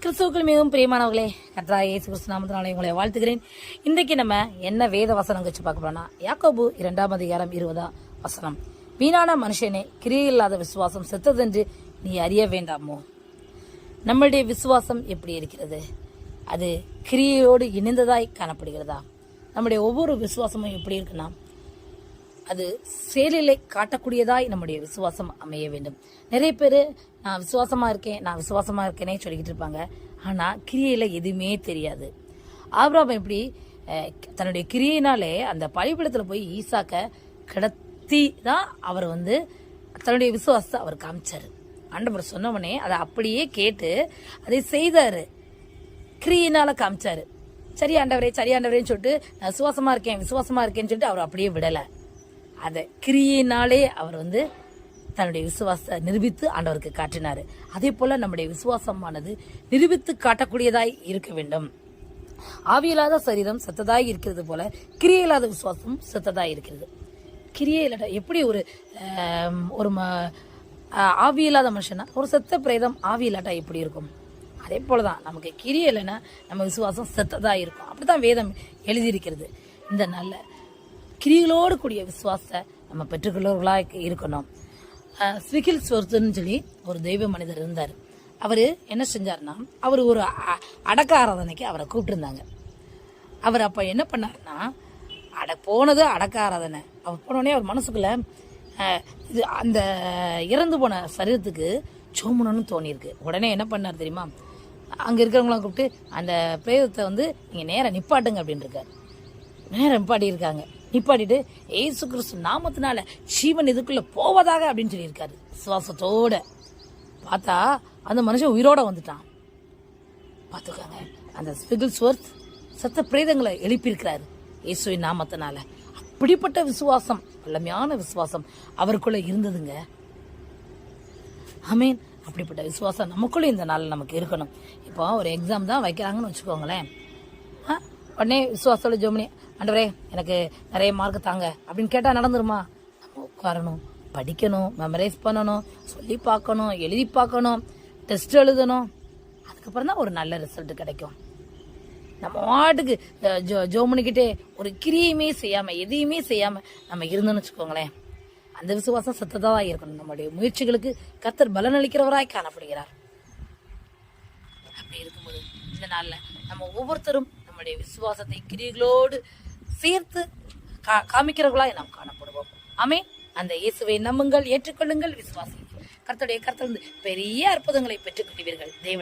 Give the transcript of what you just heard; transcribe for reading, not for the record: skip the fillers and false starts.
கிறிஸ்துவுக்குள் மிகவும் பிரியமானவர்களே, கர்த்தராகிய இயேசு கிறிஸ்து நாமத்தினாலே உங்களை வாழ்த்துகிறேன். இன்றைக்கு நம்ம என்ன வேத வசனம் வச்சு பார்க்க போறோம்னா, யாக்கோபு 2:20 வீணான மனுஷனே, கிரியையில்லாத விசுவாசம் செத்ததென்று நீ அறிய வேண்டாமோ? நம்மளுடைய விசுவாசம் எப்படி இருக்கிறது? அது கிரியையோடு இணைந்ததாய் காணப்படுகிறதா? நம்முடைய ஒவ்வொரு விசுவாசமும் எப்படி இருக்குன்னா, அது செயலிலை காட்டக்கூடியதாய் நம்முடைய விசுவாசம் அமைய வேண்டும். நிறைய பேர் நான் விசுவாசமா இருக்கேனே சொல்லிக்கிட்டு இருப்பாங்க. ஆனா கிரியையில எதுவுமே தெரியாது. ஆபிரகாம் எப்படி தன்னுடைய கிரியையினாலே அந்த பலிபீடத்துல போய் ஈசாக்க கடத்தி தான் அவர் தன்னுடைய விசுவாசத்தை அவர் காமிச்சாரு. ஆண்டவர் சொன்னவனே அதை அப்படியே கேட்டு அதை செய்தாரு, கிரியினால காமிச்சாரு. சரி ஆண்டவரேன்னு சொல்லிட்டு நான் விசுவாசமா இருக்கேன்னு சொல்லிட்டு அவர் அப்படியே விடல. அதை கிரியினாலே அவர் தன்னுடைய விசுவாசத்தை நிரூபித்து ஆண்டவருக்கு காட்டினாரு. அதே போல நம்முடைய விசுவாசமானது நிரூபித்து காட்டக்கூடியதாய் இருக்க வேண்டும். ஆவியில்லாத சரீரம் செத்ததாய் இருக்கிறது போல கிரியையில்லாத விசுவாசம் செத்ததாய் இருக்கிறது. கிரியையில்லாத எப்படி ஒரு ஆவியில்லாத மனுஷனா ஒரு செத்த பிரேதம் ஆவியில்லாட்டா எப்படி இருக்கும்? அதே போலதான் நமக்கு கிரியை இல்லைன்னா நம்ம விசுவாசம் செத்ததா இருக்கும். அப்படித்தான் வேதம் எழுதியிருக்கிறது. இந்த நல்ல கிரிகளோடு கூடிய விசுவாசத்தை நம்ம பெற்றுக்கொள்ளவர்களாக இருக்கணும். ஸ்விகில்ஸ்வர்த்னு சொல்லி ஒரு தெய்வ மனிதர் இருந்தார். அவர் என்ன செஞ்சார்னா, அவர் ஒரு அடக்க ஆராதனைக்கு அவரை கூப்பிட்டுருந்தாங்க. அவர் அப்போ என்ன பண்ணாருன்னா, போனது அடக்க ஆராதனை. அவர் போனோடனே அவர் மனசுக்குள்ள இது அந்த இறந்து போன சரீரத்துக்கு சோமனு தோணியிருக்கு. உடனே என்ன பண்ணார் தெரியுமா, அங்கே இருக்கிறவங்களாம் கூப்பிட்டு அந்த பிரேதத்தை நீங்கள் நேரம் நிப்பாட்டுங்க அப்படின்னு இருக்காரு. நேரம் நிப்பாட்டிட்டு ஏசு கிறிஸ்து நாமத்தினால ஜீவன் இதுக்குள்ள போவதாக அப்படின்னு சொல்லியிருக்காரு. சுவாசத்தோட பார்த்தா அந்த மனுஷன் உயிரோட வந்துட்டான். பார்த்துக்காங்க, அந்த ஸ்விகில்ஸ்வர்த் சத்த பிரேதங்களை எழுப்பியிருக்கிறாரு இயேசுவின் நாமத்தினால. அப்படிப்பட்ட விசுவாசம், வல்லமையான விசுவாசம் அவருக்குள்ள இருந்ததுங்க. ஆமீன். அப்படிப்பட்ட விசுவாசம் நமக்குள்ள இந்த நாள் நமக்கு இருக்கணும். இப்போ ஒரு எக்ஸாம் தான் வைக்கிறாங்கன்னு வச்சுக்கோங்களேன். உடனே விசுவாசத்தோட ஜோமனி, ஆண்டவரே எனக்கு நிறைய மார்க் தாங்க அப்படின்னு கேட்டால் நடந்துருமா? நம்ம உட்காரணும், படிக்கணும், மெமரைஸ் பண்ணணும், சொல்லி பார்க்கணும், எழுதி பார்க்கணும், டெஸ்ட் எழுதணும். அதுக்கப்புறம் தான் ஒரு நல்ல ரிசல்ட் கிடைக்கும். நம்ம வாட்டுக்கு ஜோமனிக்கிட்டே ஒரு கிரியையுமே செய்யாமல் எதையுமே செய்யாமல் நம்ம இருந்தோன்னு வச்சுக்கோங்களேன், அந்த விசுவாசம் சத்ததாக இருக்கணும். நம்மளுடைய முயற்சிகளுக்கு கர்த்தர் பலனளிக்கிறவராய் காணப்படுகிறார். அப்படி இருக்கும்போது இந்த நாளில் நம்ம ஒவ்வொருத்தரும் நம்முடைய விசுவாசத்தை கிரியைகளோடு சேர்த்து காமிக்கிறவர்களாய் நாம் காணப்படுவோம். ஆமென். அந்த இயேசுவை நம்புங்கள், ஏற்றுக்கொள்ளுங்கள், விசுவாசிங்கள். கர்த்தருடைய கர்த்தர் பெரிய அற்புதங்களை பெற்றுக்கொள்வீர்கள். தேவன்